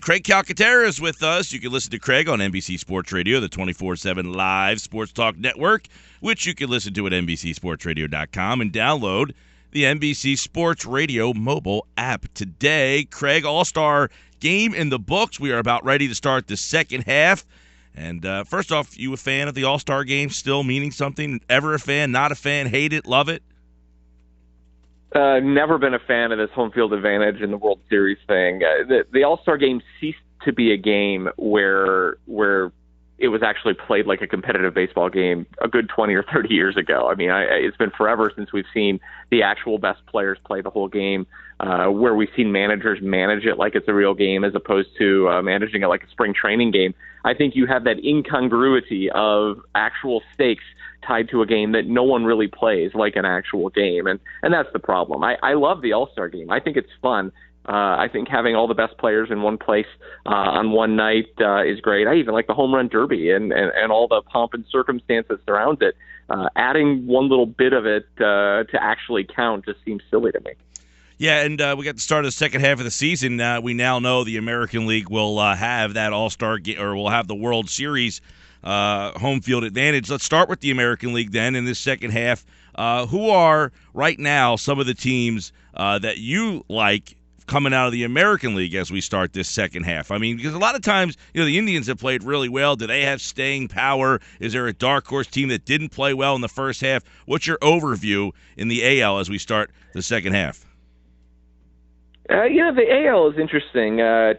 Craig Calcaterra is with us. You can listen to Craig on NBC Sports Radio, the 24/7 live sports talk network, which you can listen to at NBCSportsRadio.com and download the NBC Sports Radio mobile app. Today, Craig, All-Star game in the books. We are about ready to start the second half. And first off, you a fan of the All-Star game, still meaning something? Ever a fan, not a fan, hate it, love it? Never been a fan of this home field advantage in the World Series thing. The All-Star game ceased to be a game where it was actually played like a competitive baseball game a good 20 or 30 years ago. I mean, it's been forever since we've seen the actual best players play the whole game, where we've seen managers manage it like it's a real game as opposed to managing it like a spring training game. I think you have that incongruity of actual stakes tied to a game that no one really plays like an actual game, and that's the problem. I love the All-Star game. I think it's fun. I think having all the best players in one place on one night is great. I even like the home run derby and all the pomp and circumstance that surrounds it. Adding one little bit of it to actually count just seems silly to me. Yeah, and we got the start of the second half of the season. We now know the American League will have that All-Star game, or will have the World Series home field advantage. Let's start with the American League then in this second half. Who are right now some of the teams that you like coming out of the American League as we start this second half? I mean, because a lot of times, the Indians have played really well. Do they have staying power? Is there a dark horse team that didn't play well in the first half? What's your overview in the AL as we start the second half? The AL is interesting.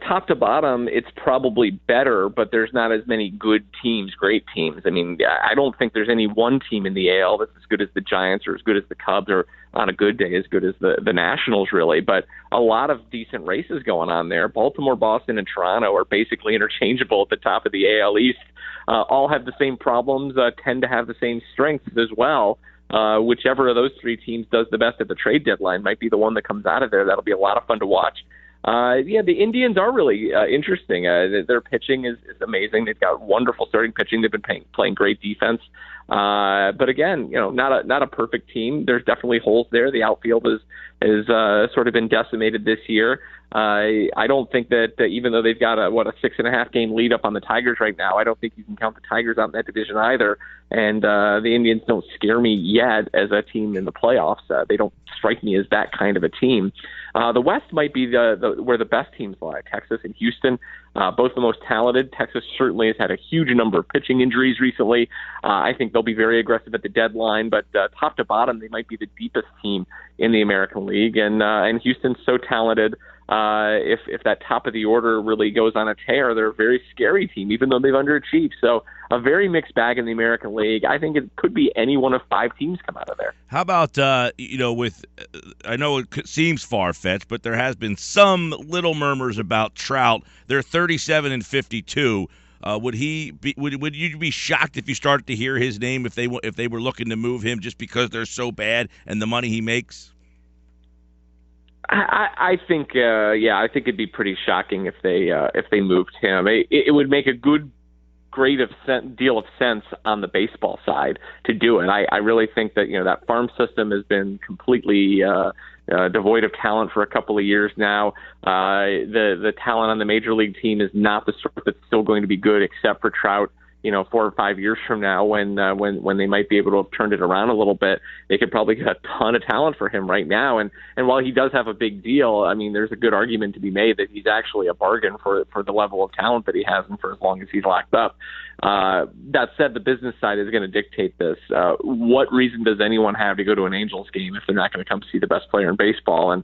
Top to bottom, it's probably better, but there's not as many good teams, great teams. I mean, I don't think there's any one team in the AL that's as good as the Giants or as good as the Cubs or on a good day as good as the Nationals, really. But a lot of decent races going on there. Baltimore, Boston, and Toronto are basically interchangeable at the top of the AL East. All have the same problems, tend to have the same strengths as well. Whichever of those three teams does the best at the trade deadline might be the one that comes out of there. That'll be a lot of fun to watch. The Indians are really interesting. Their pitching is amazing. They've got wonderful starting pitching. They've been playing great defense. But again, not a perfect team. There's definitely holes there. The outfield is sort of been decimated this year. I don't think that even though they've got a 6.5 game lead up on the Tigers right now, I don't think you can count the Tigers out in that division either. And the Indians don't scare me yet as a team in the playoffs. They don't strike me as that kind of a team. The West might be where the best teams lie. Texas and Houston, both the most talented. Texas certainly has had a huge number of pitching injuries recently. I think they'll be very aggressive at the deadline, but top to bottom, they might be the deepest team in the American League. And Houston's so talented. If that top of the order really goes on a tear, they're a very scary team, even though they've underachieved. So a very mixed bag in the American League. I think it could be any one of 5 teams come out of there. How about, with I know it seems far-fetched, but there has been some little murmurs about Trout. They're 37 and 52. Would you be shocked if you started to hear his name if they were looking to move him just because they're so bad and the money he makes? I think it'd be pretty shocking if they moved him. It would make a great deal of sense on the baseball side to do it. I really think that that farm system has been completely devoid of talent for a couple of years now. The talent on the major league team is not the sort that's still going to be good, except for Trout. 4 or 5 years from now, when they might be able to have turned it around a little bit, they could probably get a ton of talent for him right now. And while he does have a big deal, I mean, there's a good argument to be made that he's actually a bargain for the level of talent that he has and for as long as he's locked up. That said, the business side is going to dictate this. What reason does anyone have to go to an Angels game if they're not going to come see the best player in baseball? And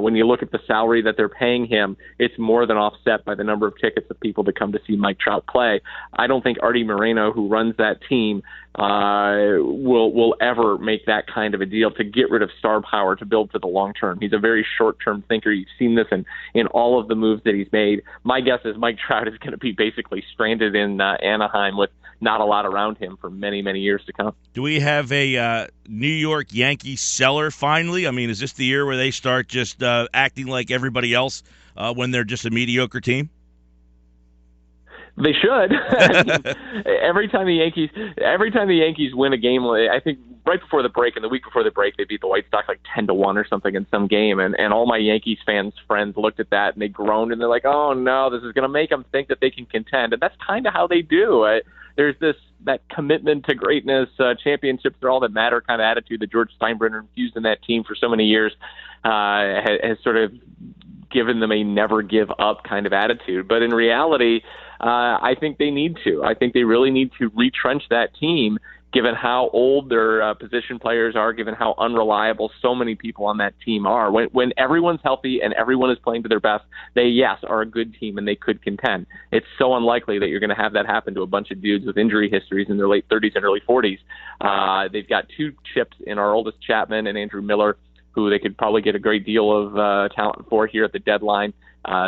when you look at the salary that they're paying him, it's more than offset by the number of tickets of people that come to see Mike Trout play. I don't think Artie Moreno, who runs that team, will ever make that kind of a deal to get rid of star power to build for the long term. He's a very short-term thinker. You've seen this in all of the moves that he's made. My guess is Mike Trout is going to be basically stranded in Anaheim with not a lot around him for many, many years to come. Do we have a New York Yankees seller finally? I mean, is this the year where they start just acting like everybody else when they're just a mediocre team? They should. I mean, every time the Yankees win a game, I think right before the break and the week before the break, they beat the White Sox like 10-1 or something in some game, and all my Yankees friends looked at that and they groaned and they're like, "Oh no, this is going to make them think that they can contend," and that's kind of how they do. There's that commitment to greatness, championships are all that matter kind of attitude that George Steinbrenner infused in that team for so many years, has sort of given them a never give up kind of attitude. But in reality, I think they need to. I think they really need to retrench that team, given how old their position players are, given how unreliable so many people on that team are. When everyone's healthy and everyone is playing to their best, they, yes, are a good team and they could contend. It's so unlikely that you're going to have that happen to a bunch of dudes with injury histories in their late 30s and early 40s. They've got two chips in our oldest Chapman and Andrew Miller, who they could probably get a great deal of talent for here at the deadline.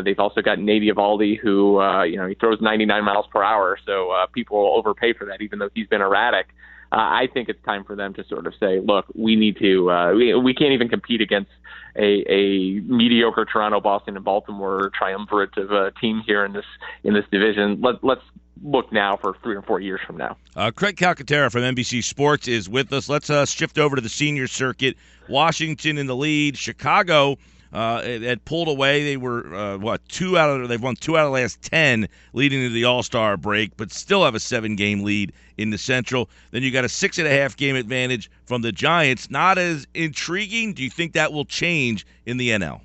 They've also got Nate Eovaldi, who he throws 99 miles per hour, so people will overpay for that, even though he's been erratic. I think it's time for them to sort of say, look, we need to we can't even compete against a mediocre Toronto, Boston, and Baltimore triumvirate of a team here in this division. Let's look now for 3 or 4 years from now. Craig Calcaterra from NBC Sports is with us. Let's shift over to the senior circuit. Washington in the lead. Chicago had pulled away. They were they've won 2 out of the last 10 leading into the All-Star break, but still have a 7-game lead in the Central. Then you got a 6.5 game advantage from the Giants. Not as intriguing. Do you think that will change in the NL?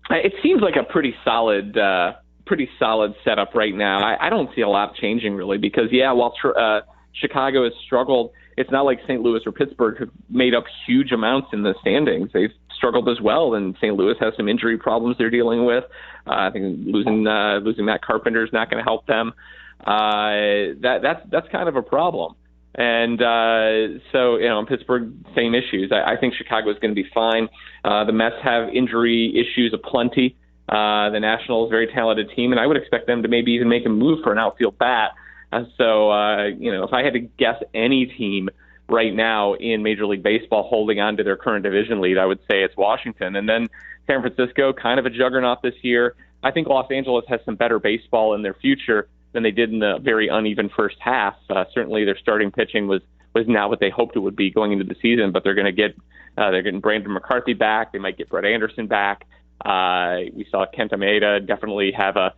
It seems like a pretty solid setup right now. I don't see a lot changing really, because while Chicago has struggled, it's not like St. Louis or Pittsburgh have made up huge amounts in the standings. They've struggled as well, and St. Louis has some injury problems they're dealing with. I think losing Matt Carpenter is not going to help them. That's kind of a problem. And so in Pittsburgh, same issues. I think Chicago is going to be fine. The Mets have injury issues aplenty. The Nationals, very talented team, and I would expect them to maybe even make a move for an outfield bat. So if I had to guess any team right now in Major League Baseball holding on to their current division lead, I would say it's Washington. And then San Francisco, kind of a juggernaut this year. I think Los Angeles has some better baseball in their future than they did in the very uneven first half. Certainly their starting pitching was not what they hoped it would be going into the season, but they're getting Brandon McCarthy back. They might get Brett Anderson back. We saw Kenta Maeda definitely have a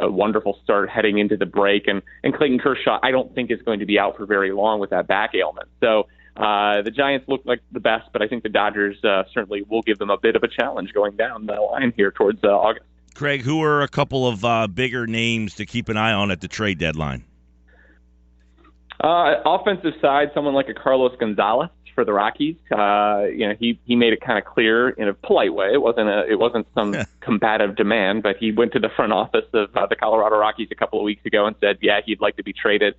wonderful start heading into the break, and Clayton Kershaw I don't think is going to be out for very long with that back ailment. So the Giants look like the best, but I think the Dodgers certainly will give them a bit of a challenge going down the line here towards August. Craig, who are a couple of bigger names to keep an eye on at the trade deadline? Offensive side, someone like a Carlos Gonzalez for the Rockies. He made it kind of clear in a polite way. It wasn't some combative demand, but he went to the front office of the Colorado Rockies a couple of weeks ago and said, he'd like to be traded.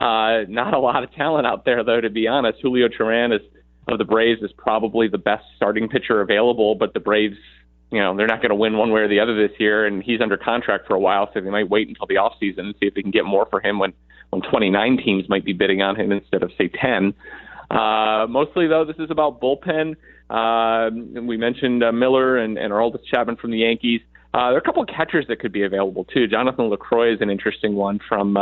Not a lot of talent out there, though, to be honest. Julio Teheran of the Braves is probably the best starting pitcher available, but the Braves, they're not going to win one way or the other this year, and he's under contract for a while, so they might wait until the offseason and see if they can get more for him when 29 teams might be bidding on him instead of, say, 10. Mostly, though, this is about bullpen. We mentioned Miller and our oldest Chapman from the Yankees. There are a couple of catchers that could be available, too. Jonathan LaCroix is an interesting one from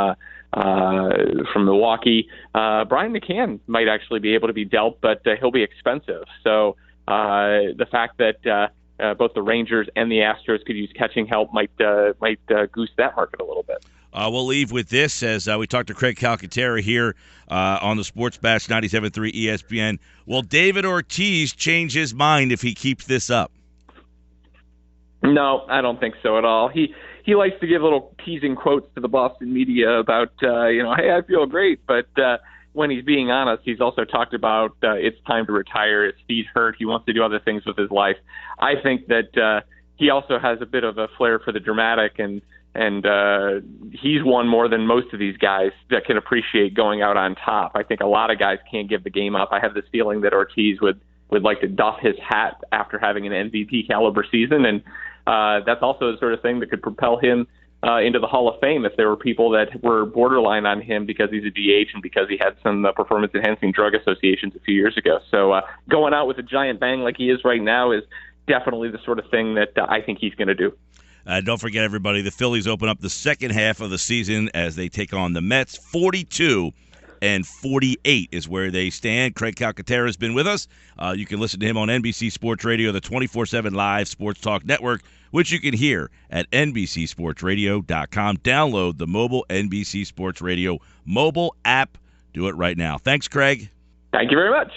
Milwaukee. Brian McCann might actually be able to be dealt, but he'll be expensive. So the fact that both the Rangers and the Astros could use catching help might goose that market a little bit. We'll leave with this as we talk to Craig Calcaterra here on the Sports Bash 97.3 ESPN. Will David Ortiz change his mind if he keeps this up? No, I don't think so at all. He likes to give little teasing quotes to the Boston media about, hey, I feel great. But when he's being honest, he's also talked about it's time to retire. His feet hurt. He wants to do other things with his life. I think that he also has a bit of a flair for the dramatic, and he's won more than most of these guys that can appreciate going out on top. I think a lot of guys can't give the game up. I have this feeling that Ortiz would like to doff his hat after having an MVP caliber season, and that's also the sort of thing that could propel him into the Hall of Fame if there were people that were borderline on him because he's a DH and because he had some performance-enhancing drug associations a few years ago. So going out with a giant bang like he is right now is definitely the sort of thing that I think he's going to do. Don't forget, everybody, the Phillies open up the second half of the season as they take on the Mets. 42-48 is where they stand. Craig Calcaterra has been with us. You can listen to him on NBC Sports Radio, the 24/7 live sports talk network, which you can hear at NBCSportsRadio.com. Download the mobile NBC Sports Radio mobile app. Do it right now. Thanks, Craig. Thank you very much.